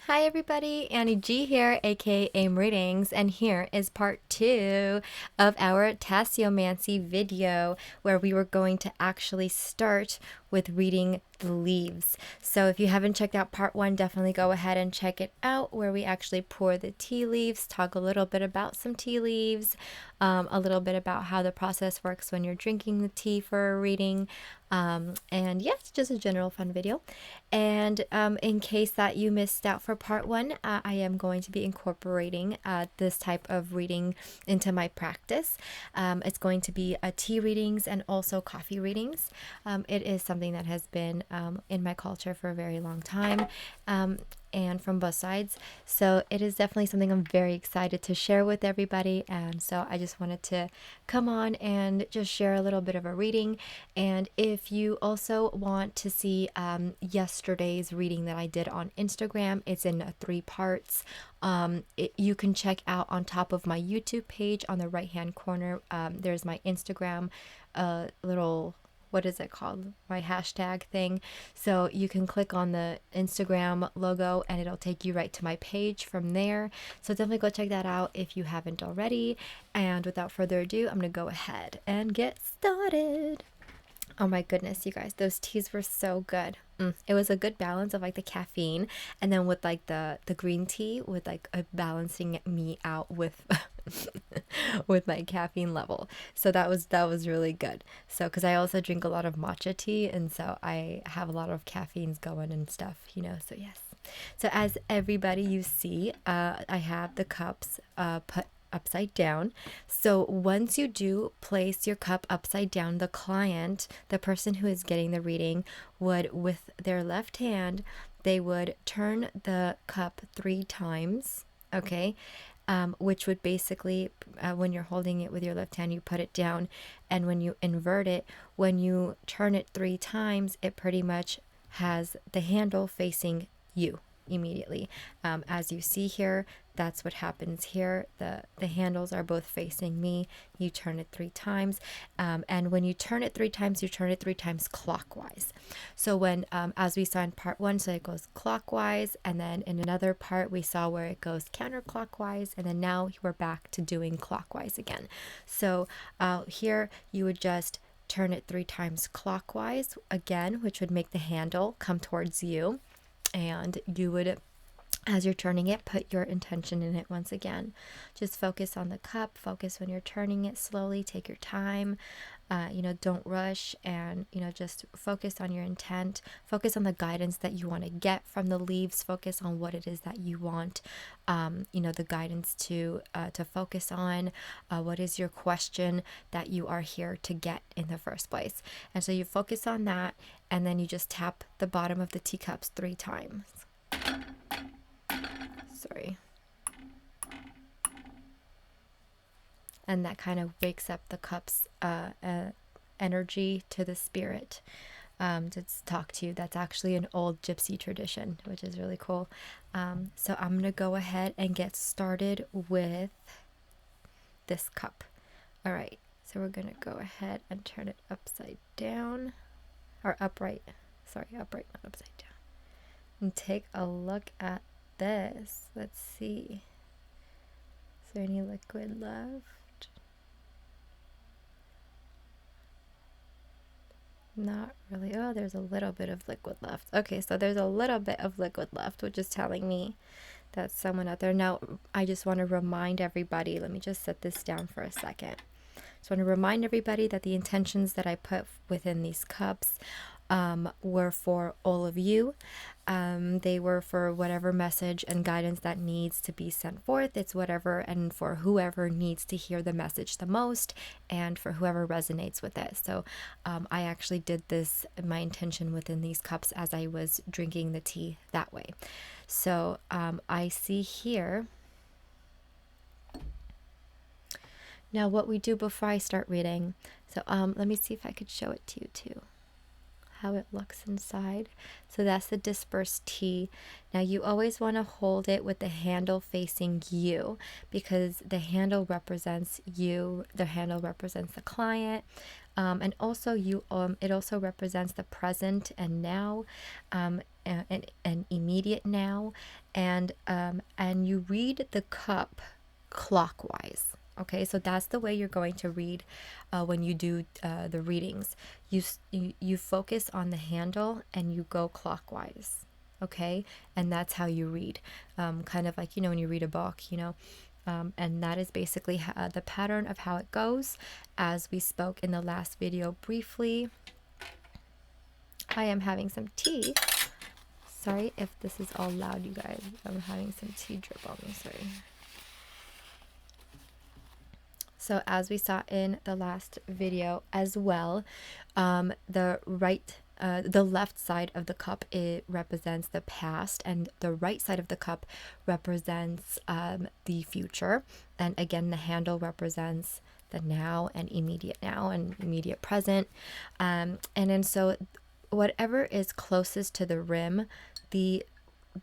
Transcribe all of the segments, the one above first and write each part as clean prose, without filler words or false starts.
Hi everybody, Annie G here, aka AIM Readings, and here is part 2 of our Tasseomancy video where we were going to actually start with reading the leaves. So if you haven't checked out part 1, definitely go ahead and check it out where we actually pour the tea leaves, talk a little bit about some tea leaves, a little bit about how the process works when you're drinking the tea for a reading, and yeah, it's just a general fun video. And in case that you missed out for part 1, I am going to be incorporating this type of reading into my practice. It's going to be tea readings and also coffee readings. It is something that has been in my culture for a very long time. And from both sides. So it is definitely something I'm very excited to share with everybody. And so I just wanted to come on and just share a little bit of a reading. And if you also want to see yesterday's reading that I did on Instagram, it's in 3 parts. You can check out on top of my YouTube page on the right hand corner. There's my Instagram little, what is it called? My hashtag thing. So you can click on the Instagram logo and it'll take you right to my page from there. So definitely go check that out if you haven't already. And without further ado, I'm going to go ahead and get started. Oh my goodness, you guys, those teas were so good. It was a good balance of like the caffeine and then with like the green tea with like balancing me out with with my caffeine level. So that was really good. So because I also drink a lot of matcha tea and so I have a lot of caffeines going and stuff, so yes. So as everybody you see, I have the cups put upside down. So once you do place your cup upside down, the client, the person who is getting the reading, would, with their left hand, they would turn the cup 3 times, okay? Which would basically, when you're holding it with your left hand, you put it down. And when you invert it, when you turn it 3 times, it pretty much has the handle facing you immediately. As you see here, that's what happens here. The handles are both facing me. You turn it 3 times. And when you turn it 3 times, you turn it 3 times clockwise. So when, as we saw in part 1, so it goes clockwise. And then in another part, we saw where it goes counterclockwise. And then now we're back to doing clockwise again. So here you would just turn it 3 times clockwise again, which would make the handle come towards you. And you would, as you're turning it, put your intention in it once again. Just focus on the cup, focus when you're turning it slowly, take your time, don't rush, and, just focus on your intent, focus on the guidance that you want to get from the leaves, focus on what it is that you want, the guidance to focus on, what is your question that you are here to get in the first place. And so you focus on that, and then you just tap the bottom of the teacups 3 times. Sorry. And that kind of wakes up the cup's energy to the spirit to talk to you. That's actually an old gypsy tradition, which is really cool. So I'm going to go ahead and get started with this cup. All right. So we're going to go ahead and turn it upside down. Or upright. Sorry, upright, not upside down. And take a look at this. Let's see. Is there any liquid left? Not really. Oh, there's a little bit of liquid left. Okay, so there's a little bit of liquid left, which is telling me that someone out there. Now, I just want to remind everybody, let me just set this down for a second. Just want to remind everybody that the intentions that I put within these cups were for all of you. They were for whatever message and guidance that needs to be sent forth. It's whatever, and for whoever needs to hear the message the most, and for whoever resonates with it. So I actually did this, my intention within these cups, as I was drinking the tea that way. So I see here. Now what we do before I start reading, so let me see if I could show it to you too, how it looks inside. So that's the dispersed tea. Now you always want to hold it with the handle facing you, because the handle represents you, the handle represents the client, and also it also represents the present and now, an immediate now, and you read the cup clockwise. Okay, so that's the way you're going to read when you do the readings. You focus on the handle and you go clockwise. Okay, and that's how you read, kind of like, you know, when you read a book, you know. And that is basically the pattern of how it goes, as we spoke in the last video briefly. I am having some tea. Sorry if this is all loud, you guys. I'm having some tea drip on me, sorry. So as we saw in the last video as well, the left side of the cup, it represents the past, and the right side of the cup represents the future. And again, the handle represents the now and immediate present. And then so whatever is closest to the rim, the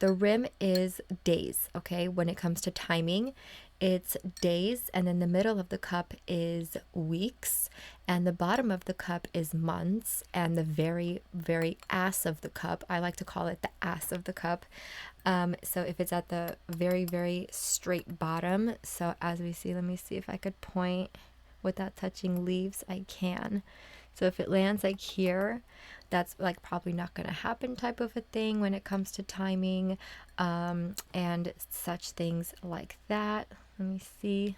rim is days, okay? When it comes to timing, it's days, and then the middle of the cup is weeks, and the bottom of the cup is months, and the very, very ass of the cup, I like to call it the ass of the cup. So if it's at the very, very straight bottom, so as we see, let me see if I could point without touching leaves. I can. So if it lands like here, that's like probably not going to happen type of a thing when it comes to timing, and such things like that. Let me see.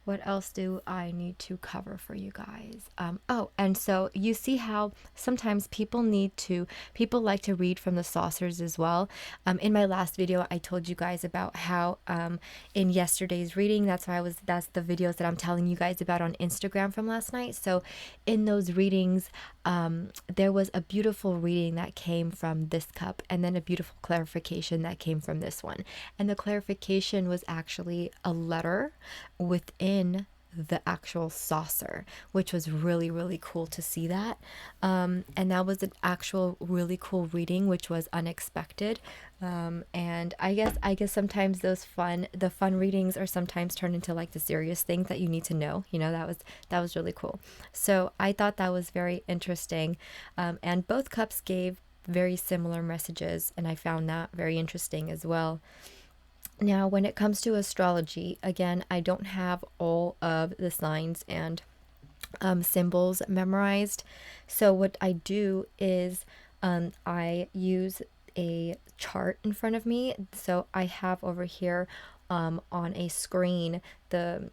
What else do I need to cover for you guys? Oh, and so you see how sometimes people like to read from the saucers as well. In my last video, I told you guys about how in yesterday's reading, that's the videos that I'm telling you guys about on Instagram from last night. So in those readings, there was a beautiful reading that came from this cup, and then a beautiful clarification that came from this one. And the clarification was actually a letter within the actual saucer, which was really, really cool to see that. And that was an actual really cool reading, which was unexpected. And I guess sometimes the fun readings are sometimes turned into like the serious things that you need to know. You know, that was really cool. So I thought that was very interesting. And both cups gave very similar messages, and I found that very interesting as well. Now, when it comes to astrology, again, I don't have all of the signs and symbols memorized. So what I do is I use a chart in front of me. So I have over here on a screen the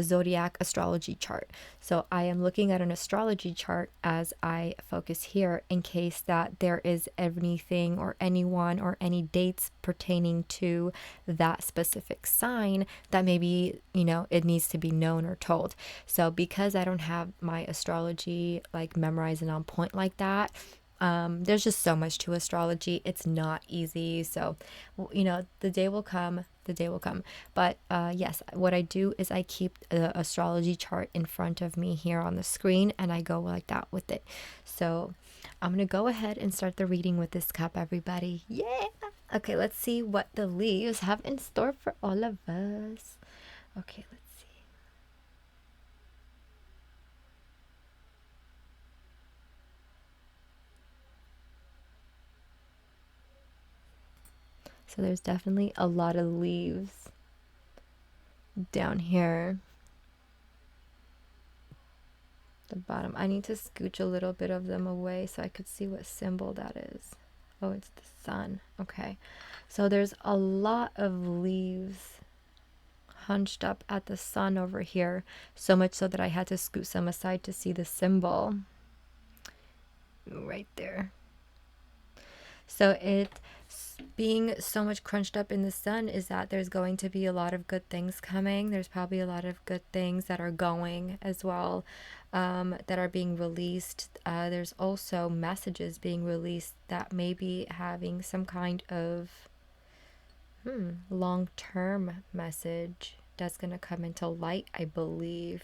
zodiac astrology chart. So I am looking at an astrology chart as I focus here, in case that there is anything or anyone or any dates pertaining to that specific sign that maybe, you know, it needs to be known or told. So because I don't have my astrology like memorized and on point like that, there's just so much to astrology. It's not easy. So, you know, the day will come. But yes, what I do is I keep the astrology chart in front of me here on the screen, and I go like that with it. So I'm going to go ahead and start the reading with this cup, everybody. Yeah. Okay, let's see what the leaves have in store for all of us. Okay, let's see. So there's definitely a lot of leaves down here. The bottom. I need to scooch a little bit of them away so I could see what symbol that is. Oh, it's the sun. Okay. So there's a lot of leaves hunched up at the sun over here, so much so that I had to scoot some aside to see the symbol right there. So it being so much crunched up in the sun is that there's going to be a lot of good things coming. There's probably a lot of good things that are going as well, that are being released. There's also messages being released that may be having some kind of long-term message that's going to come into light, I believe,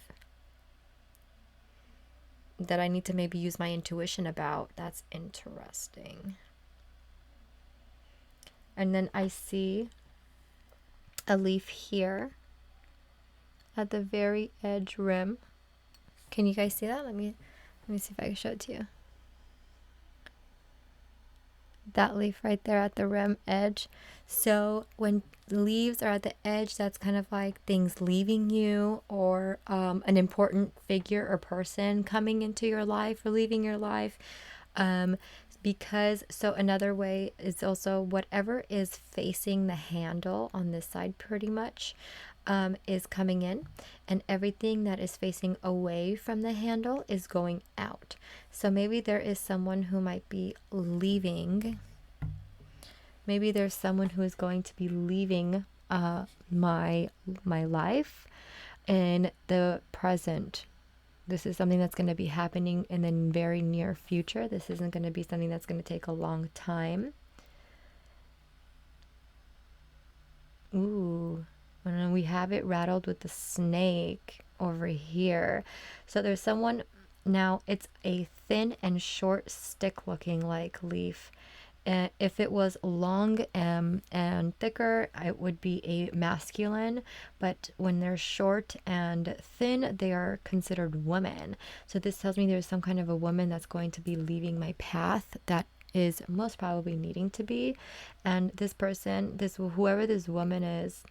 that I need to maybe use my intuition about. That's interesting. And then I see a leaf here at the very edge rim. Can you guys see that? Let me see if I can show it to you. That leaf right there at the rim edge. So when leaves are at the edge, that's kind of like things leaving you, or an important figure or person coming into your life or leaving your life. Um, because so another way is also whatever is facing the handle on this side pretty much is coming in, and everything that is facing away from the handle is going out. So maybe there is someone who might be leaving. Maybe there's someone who is going to be leaving my life in the present. This is something that's going to be happening in the very near future. This isn't going to be something that's going to take a long time. Ooh, and then we have it rattled with the snake over here. So there's someone, now it's a thin and short stick looking like leaf. If it was long and thicker, it would be a masculine, but when they're short and thin, they are considered women. So this tells me there's some kind of a woman that's going to be leaving my path that is most probably needing to be. And this person, this whoever this woman is,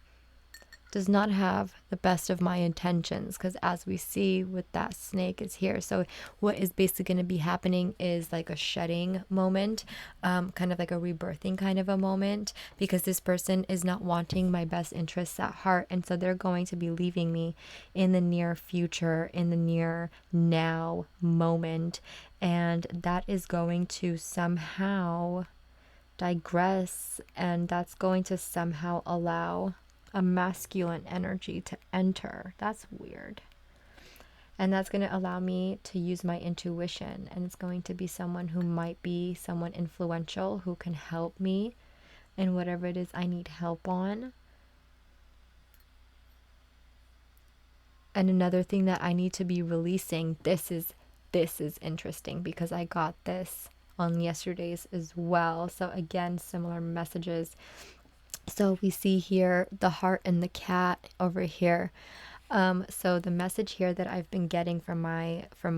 does not have the best of my intentions, because as we see with that snake is here. So what is basically going to be happening is like a shedding moment, kind of like a rebirthing kind of a moment, because this person is not wanting my best interests at heart, and so they're going to be leaving me in the near future, in the near now moment, and that is going to somehow digress, and that's going to somehow allow a masculine energy to enter. That's weird. And that's going to allow me to use my intuition, and it's going to be someone who might be someone influential who can help me in whatever it is I need help on. And another thing that I need to be releasing, this is interesting because I got this on yesterday's as well. So again, similar messages. So we see here the heart and the cat over here. So the message here that I've been getting from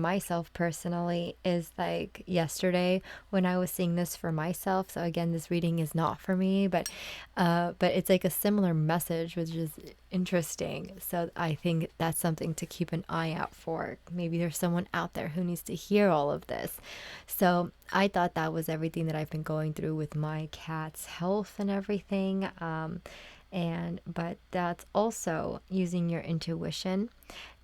myself personally is like yesterday when I was seeing this for myself. So again, this reading is not for me, but it's like a similar message, which is interesting. So I think that's something to keep an eye out for. Maybe there's someone out there who needs to hear all of this. So I thought that was everything that I've been going through with my cat's health and everything. But that's also using your intuition,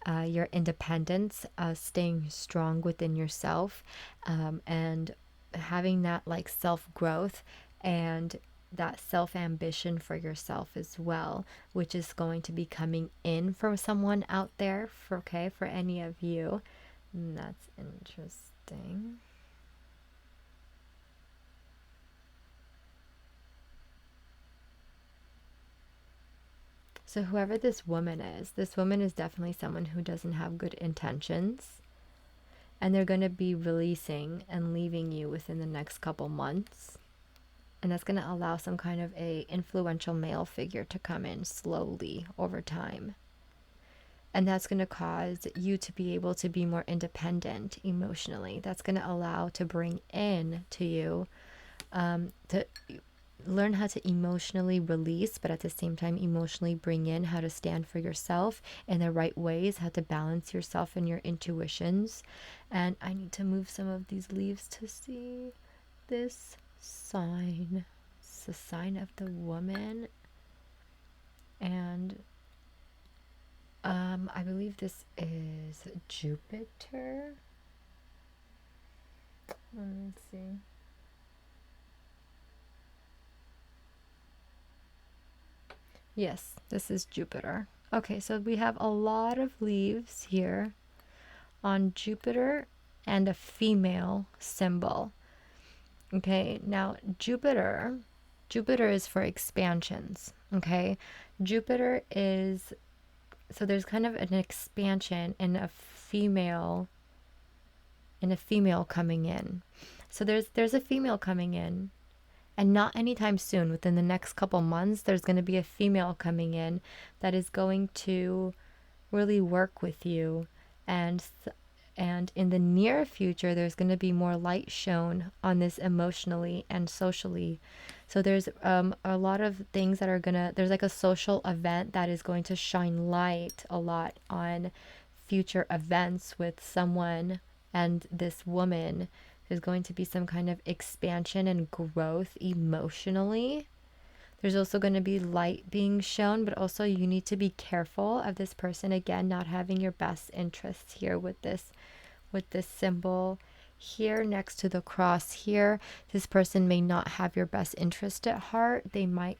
your independence, staying strong within yourself, and having that like self growth and that self ambition for yourself as well, which is going to be coming in from someone out there for any of you. And that's interesting. So whoever this woman is definitely someone who doesn't have good intentions, and they're going to be releasing and leaving you within the next couple months. And that's going to allow some kind of a influential male figure to come in slowly over time. And that's going to cause you to be able to be more independent emotionally. That's going to allow to bring in to you to learn how to emotionally release, but at the same time emotionally bring in how to stand for yourself in the right ways, how to balance yourself and your intuitions. And I need to move some of these leaves to see this sign. It's the sign of the woman, and I believe this is Jupiter. Let me see. Yes, this is Jupiter. Okay, so we have a lot of leaves here on Jupiter and a female symbol. Okay, now Jupiter is for expansions. Okay, Jupiter is, so there's kind of an expansion in a female coming in. So there's a female coming in, and not anytime soon. Within the next couple months, there's going to be a female coming in that is going to really work with you and And in the near future, there's going to be more light shown on this emotionally and socially. So there's a lot of things that are going to, there's like a social event that is going to shine light a lot on future events with someone and this woman. There's going to be some kind of expansion and growth emotionally. There's also going to be light being shown, but also you need to be careful of this person again not having your best interests here with this symbol here next to the cross here. This person may not have your best interest at heart. They might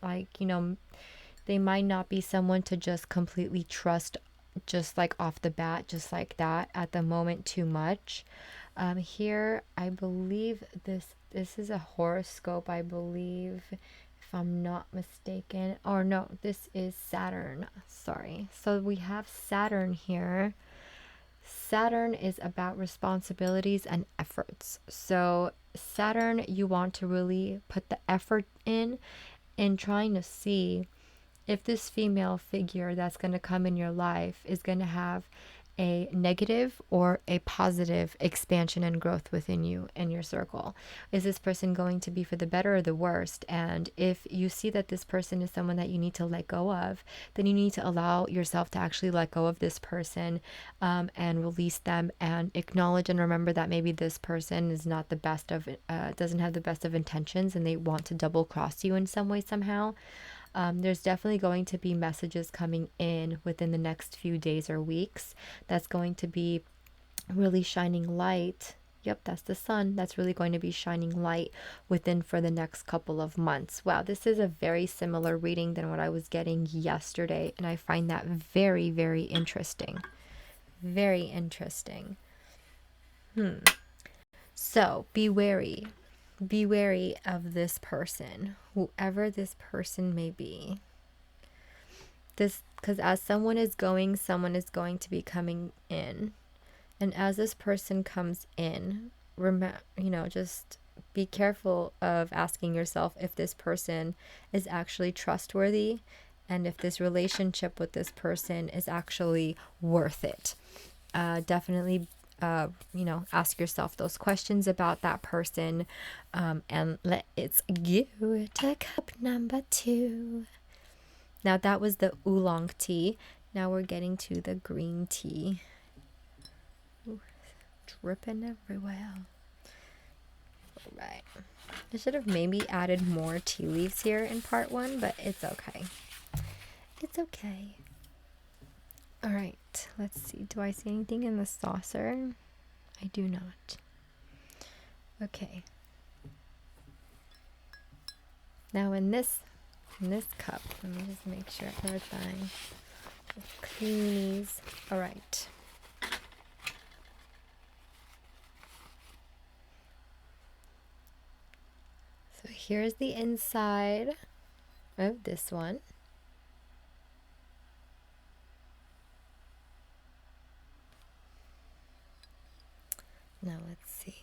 they might not be someone to just completely trust just like off the bat, just like that at the moment too much. Here, I believe this is a horoscope, I believe, if I'm not mistaken. Or no, this is Saturn. Sorry. So we have Saturn here. Saturn is about responsibilities and efforts. So Saturn, you want to really put the effort in trying to see if this female figure that's going to come in your life is going to have a negative or a positive expansion and growth within you and your circle. Is this person going to be for the better or the worst? And if you see that this person is someone that you need to let go of, then you need to allow yourself to actually let go of this person, and release them and acknowledge and remember that maybe this person is not the best of doesn't have the best of intentions, and they want to double cross you in some way somehow. There's definitely going to be messages coming in within the next few days or weeks that's going to be really shining light. Yep, that's the sun. That's really going to be shining light within for the next couple of months. Wow, this is a very similar reading than what I was getting yesterday, and I find that very, very interesting. Very interesting. So be wary. Be wary of this person, whoever this person may be. This, because as someone is going to be coming in. And as this person comes in, just be careful of asking yourself if this person is actually trustworthy and if this relationship with this person is actually worth it. Definitely ask yourself those questions about that person, and let's go to cup number 2. Now that was the oolong tea. Now we're getting to the green tea. Ooh, dripping everywhere. All right. I should have maybe added more tea leaves here in part 1, but it's okay. It's okay. All right, let's see. Do I see anything in the saucer? I do not. Okay. Now in this cup, let me just make sure everything is cleanies. All right. So here's the inside of this one. Now let's see.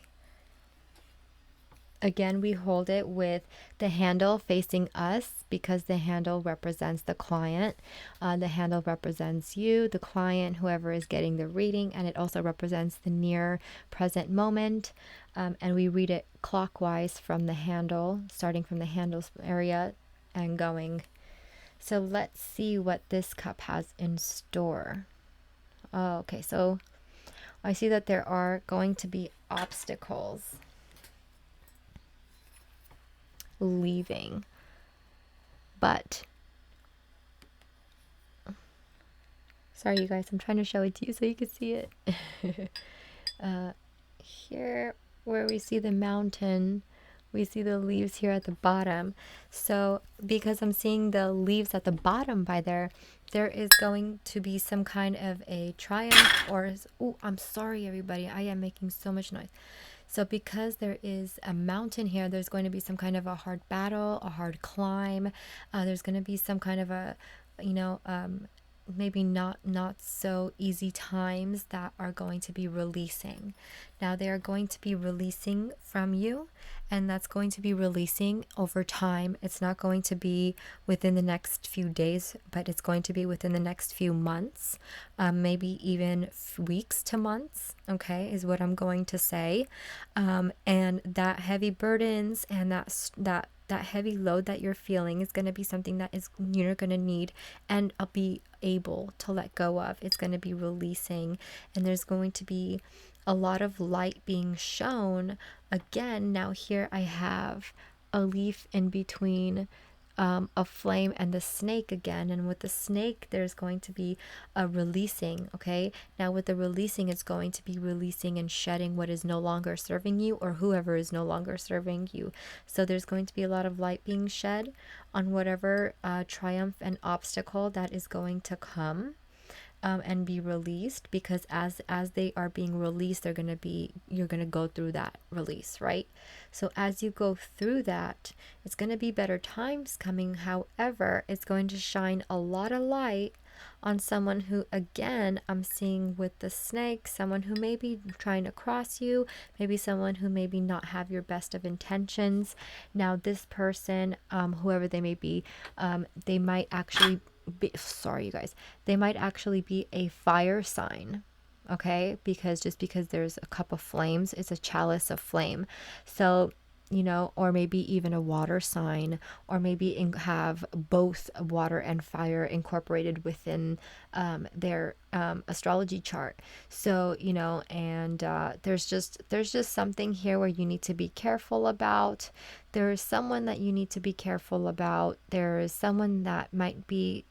Again, we hold it with the handle facing us because the handle represents the client. The handle represents you, the client, whoever is getting the reading, and it also represents the near present moment. And we read it clockwise from the handle, starting from the handle's area and going. So let's see what this cup has in store. Oh, okay, so I see that there are going to be obstacles leaving, but sorry you guys, I'm trying to show it to you so you can see it. Here where we see the mountain, we see the leaves here at the bottom. So because I'm seeing the leaves at the bottom by there is going to be some kind of a triumph, or I'm sorry everybody, I am making so much noise. So because there is a mountain here, there's going to be some kind of a hard battle, a hard climb. There's going to be some kind of a, maybe not so easy times that are going to be releasing. Now they are going to be releasing from you, and that's going to be releasing over time. It's not going to be within the next few days, but it's going to be within the next few months, maybe even weeks to months, okay, is what I'm going to say. And that heavy burdens and that heavy load that you're feeling is going to be something that is you're going to need and be able to let go of. It's going to be releasing, and there's going to be a lot of light being shown. Again, now here I have a leaf in between a flame and the snake again, and with the snake there's going to be a releasing. Okay, now with the releasing, it's going to be releasing and shedding what is no longer serving you, or whoever is no longer serving you. So there's going to be a lot of light being shed on whatever triumph and obstacle that is going to come. And be released, because as they are being released, you're gonna go through that release, right? So as you go through that, it's gonna be better times coming. However, it's going to shine a lot of light on someone who, again, I'm seeing with the snake, someone who may be trying to cross you, maybe someone who maybe not have your best of intentions. Now this person, whoever they may be, they might actually sorry you guys, they might actually be a fire sign, okay, because just because there's a cup of flames, it's a chalice of flame. So or maybe even a water sign, or maybe have both water and fire incorporated within their astrology chart. So and there's just something here where you need to be careful about. There's someone that you need to be careful about. There is someone that might be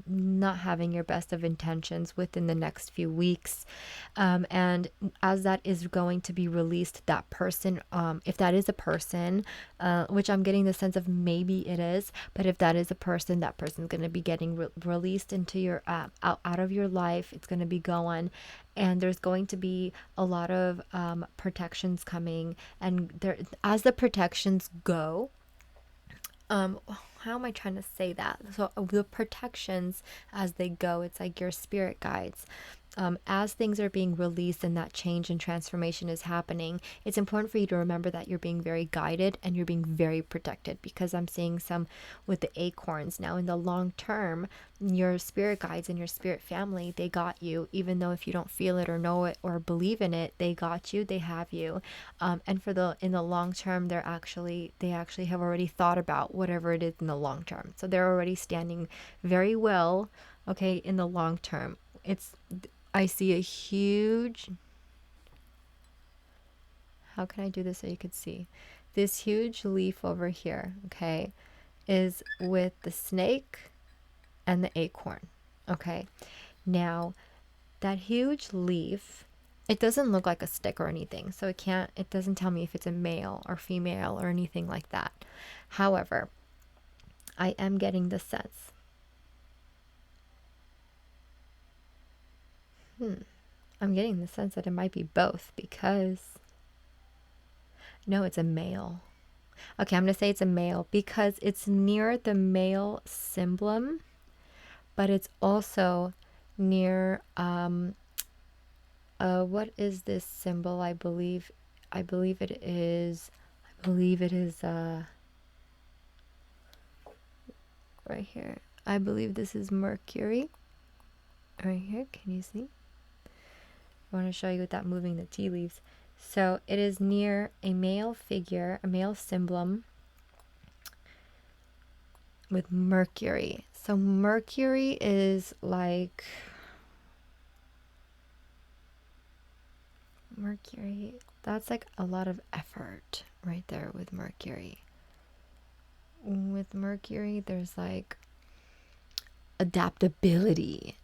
not having your best of intentions within the next few weeks, and as that is going to be released, that person, if that is a person, which I'm getting the sense of maybe it is, but if that is a person, that person's going to be getting released into your out of your life. It's going to be gone, and there's going to be a lot of protections coming, and there, as the protections go, how am I trying to say that? So the protections as they go, it's like your spirit guides. As things are being released and that change and transformation is happening, it's important for you to remember that you're being very guided and you're being very protected, because I'm seeing some with the acorns. Now in the long term, your spirit guides and your spirit family, they got you, even though if you don't feel it or know it or believe in it, they got you, they have you. And in the long term, they actually have already thought about whatever it is in the long term. So they're already standing very well, okay, in the long term. I see a huge, how can I do this so you could see? This huge leaf over here, okay, is with the snake and the acorn, okay? Now, that huge leaf, it doesn't look like a stick or anything, so it doesn't tell me if it's a male or female or anything like that. However, I am getting the sense. I'm getting the sense that it might be both, because no, it's a male. Okay, I'm going to say it's a male because it's near the male symbol, but it's also near what is this symbol? I believe it is right here. I believe this is Mercury. Right here, can you see? I want to show you without moving the tea leaves. So it is near a male figure, a male symbol with Mercury. So Mercury is like, that's like a lot of effort right there with Mercury. With Mercury, there's like adaptability.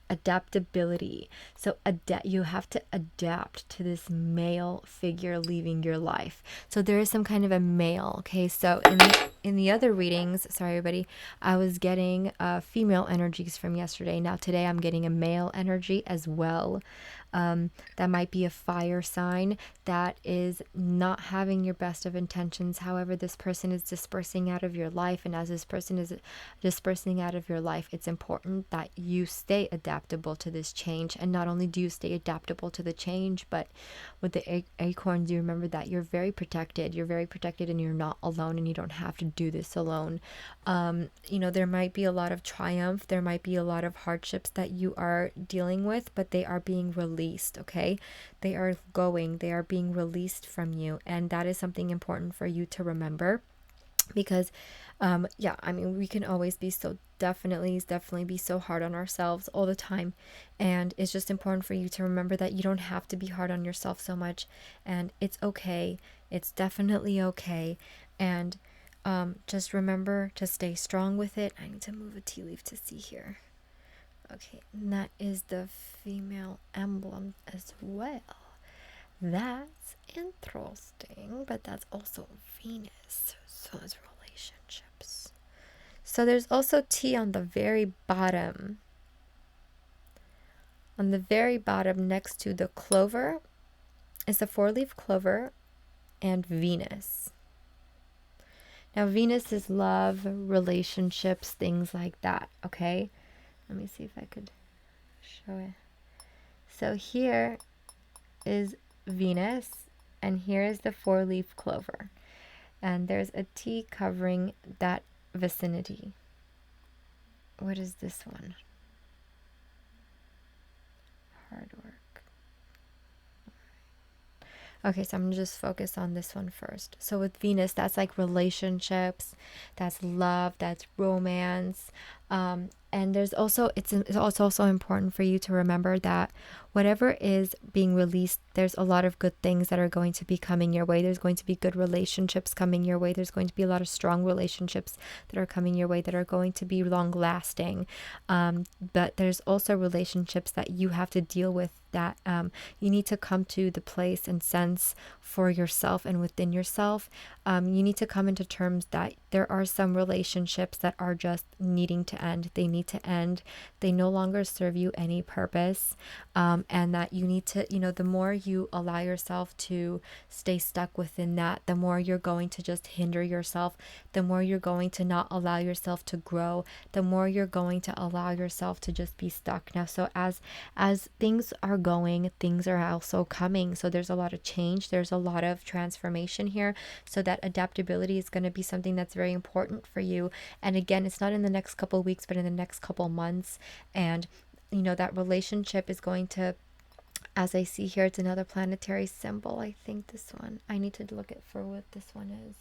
So you have to adapt to this male figure leaving your life. So there is some kind of a male, okay? So in the other readings, sorry everybody, I was getting female energies from yesterday. Now today I'm getting a male energy as well. That might be a fire sign that is not having your best of intentions. However, this person is dispersing out of your life. And as this person is dispersing out of your life, it's important that you stay adaptable to this change. And not only do you stay adaptable to the change, but with the acorns, you remember that you're very protected. You're very protected and you're not alone, and you don't have to do this alone. There might be a lot of triumph. There might be a lot of hardships that you are dealing with, but they are being released, okay? They are being released from you. And that is something important for you to remember, because we can always be so definitely be so hard on ourselves all the time. And it's just important for you to remember that you don't have to be hard on yourself so much, and it's okay. It's definitely okay. And just remember to stay strong with it. I need to move a tea leaf to see here. Okay, and that is the female emblem as well. That's interesting, but that's also Venus. So it's relationships. So there's also T on the very bottom. On the very bottom, next to the clover, is a 4-leaf clover and Venus. Now, Venus is love, relationships, things like that, okay? Let me see if I could show it. So here is Venus, and here is the 4-leaf clover. And there's a T covering that vicinity. What is this one? Hard work. Okay, so I'm going to just focus on this one first. So with Venus, that's like relationships, that's love, that's romance. And there's also, it's also important for you to remember that whatever is being released, there's a lot of good things that are going to be coming your way. There's going to be good relationships coming your way. There's going to be a lot of strong relationships that are coming your way that are going to be long lasting. But there's also relationships that you have to deal with, that you need to come to the place and sense for yourself and within yourself. You need to come into terms that there are some relationships that are just needing to end. They need to end. They no longer serve you any purpose. And that you need to, the more you allow yourself to stay stuck within that, the more you're going to just hinder yourself, the more you're going to not allow yourself to grow, the more you're going to allow yourself to just be stuck. Now, so as things are going, things are also coming. So there's a lot of change. There's a lot of transformation here. So that adaptability is going to be something that's very important for you. And again, it's not in the next couple of weeks, but in the next couple of months. And that relationship is going to, as I see here, it's another planetary symbol. I think this one, I need to look at for what this one is.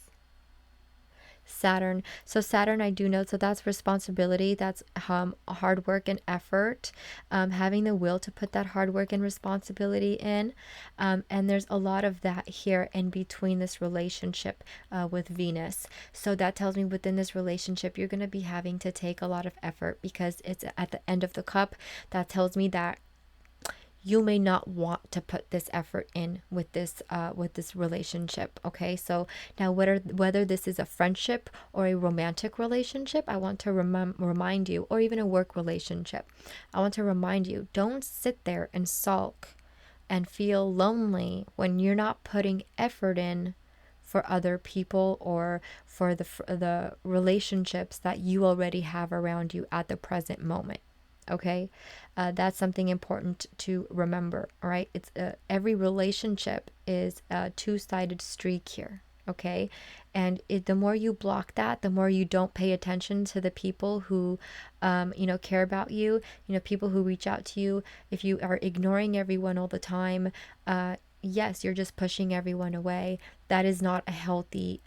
Saturn. So Saturn, I do know, so that's responsibility, that's hard work and effort, having the will to put that hard work and responsibility in, and there's a lot of that here in between this relationship with Venus. So that tells me within this relationship you're going to be having to take a lot of effort, because it's at the end of the cup. That tells me that you may not want to put this effort in with this relationship. Okay, so now whether this is a friendship or a romantic relationship, I want to remind you, or even a work relationship, I want to remind you, don't sit there and sulk and feel lonely when you're not putting effort in for other people or for the relationships that you already have around you at the present moment. Okay, that's something important to remember. All right, it's every relationship is a two-sided streak here. Okay, and the more you block that, the more you don't pay attention to the people who care about you, people who reach out to you. If you are ignoring everyone all the time, yes, you're just pushing everyone away. That is not a healthy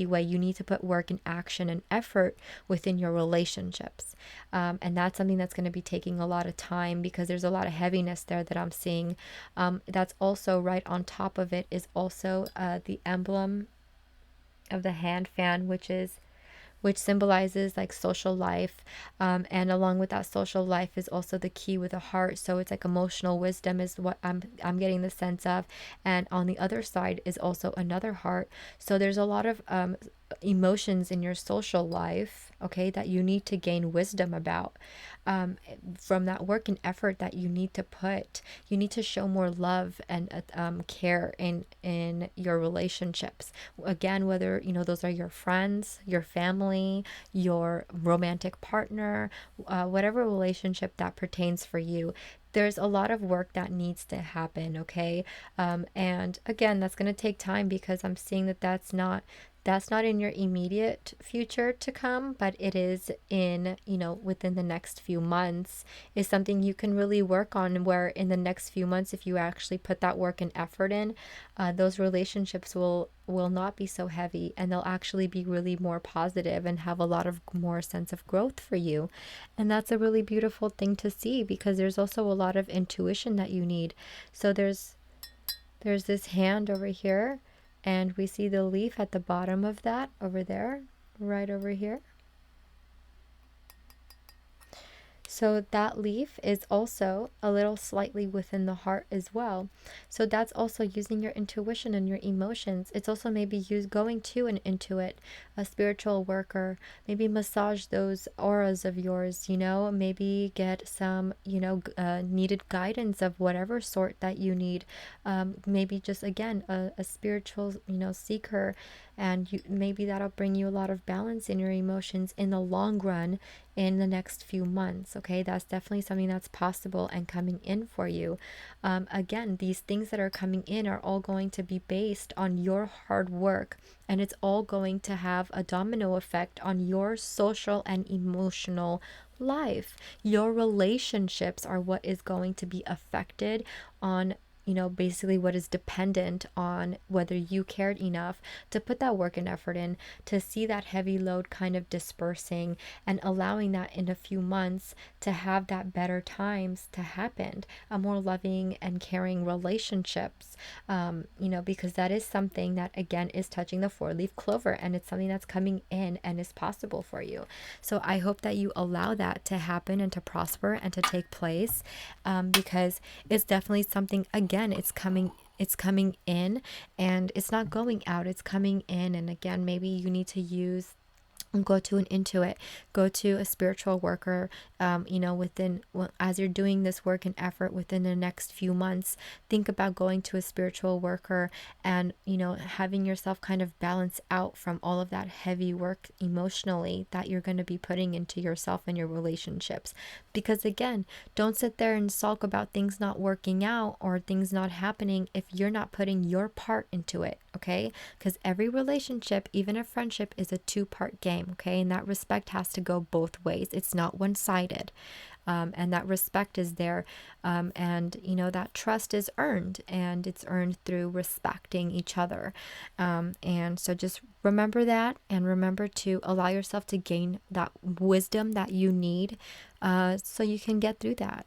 way. You need to put work and action and effort within your relationships. And that's something that's going to be taking a lot of time, because there's a lot of heaviness there that I'm seeing. That's also right on top of it is also the emblem of the hand fan, which symbolizes like social life, and along with that social life is also the key with a heart. So it's like emotional wisdom is what I'm getting the sense of, and on the other side is also another heart. So there's a lot of emotions in your social life, okay, that you need to gain wisdom about, from that work and effort that you need to put. You need to show more love and care in your relationships. Again, whether those are your friends, your family, your romantic partner, whatever relationship that pertains for you. There's a lot of work that needs to happen, okay? And again, that's going to take time, because I'm seeing that that's not in your immediate future to come, but it is in, within the next few months, is something you can really work on, where in the next few months, if you actually put that work and effort in, those relationships will not be so heavy, and they'll actually be really more positive and have a lot of more sense of growth for you. And that's a really beautiful thing to see, because there's also a lot of intuition that you need. So there's this hand over here, and we see the leaf at the bottom of that over there, right over here. So that leaf is also a little slightly within the heart as well. So that's also using your intuition and your emotions. It's also maybe going to an intuit, a spiritual worker, maybe massage those auras of yours, maybe get some, needed guidance of whatever sort that you need. Maybe just, again, a spiritual, seeker, and maybe that'll bring you a lot of balance in your emotions in the long run, in the next few months. Okay, that's definitely something that's possible and coming in for you. Again, these things that are coming in are all going to be based on your hard work, and it's all going to have a domino effect on your social and emotional life. Your relationships are what is going to be affected on, basically what is dependent on whether you cared enough to put that work and effort in, to see that heavy load kind of dispersing, and allowing that in a few months to have that better times to happen, a more loving and caring relationships, because that is something that, again, is touching the 4-leaf clover, and it's something that's coming in and is possible for you. So I hope that you allow that to happen and to prosper and to take place, because it's definitely something, again, it's coming in, and it's not going out, it's coming in. And again, maybe you need to go to an intuit, go to a spiritual worker, as you're doing this work and effort within the next few months. Think about going to a spiritual worker and, having yourself kind of balance out from all of that heavy work emotionally that you're going to be putting into yourself and your relationships. Because again, don't sit there and sulk about things not working out or things not happening if you're not putting your part into it, okay? Because every relationship, even a friendship, is a 2-part game, okay? And that respect has to go both ways. It's not one-sided. And that respect is there, and that trust is earned, and it's earned through respecting each other, and so just remember that, and remember to allow yourself to gain that wisdom that you need, so you can get through that.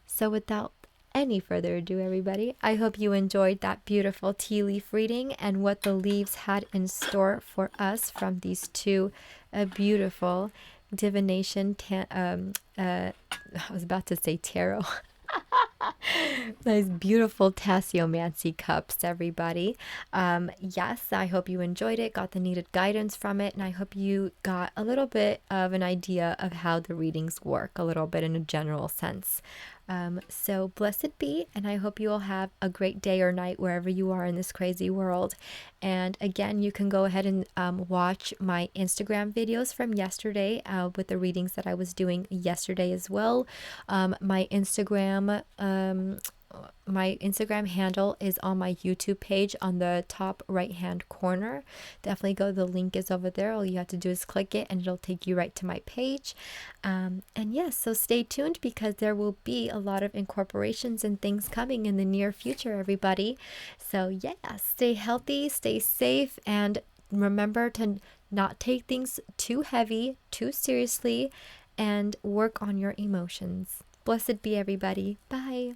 So without any further ado, everybody, I hope you enjoyed that beautiful tea leaf reading and what the leaves had in store for us from these two beautiful divination I was about to say tarot. Those beautiful Tasseomancy cups, everybody. Yes, I hope you enjoyed it, got the needed guidance from it, and I hope you got a little bit of an idea of how the readings work, a little bit in a general sense. So blessed be, and I hope you all have a great day or night wherever you are in this crazy world. And again, you can go ahead and watch my Instagram videos from yesterday, with the readings that I was doing yesterday as well. My Instagram handle is on my YouTube page on the top right hand corner. Definitely go, the link is over there. All you have to do is click it and it'll take you right to my page. And yes, so stay tuned, because there will be a lot of incorporations and things coming in the near future, everybody. So yeah, stay healthy, stay safe, and remember to not take things too heavy, too seriously, and work on your emotions. Blessed be, everybody. Bye.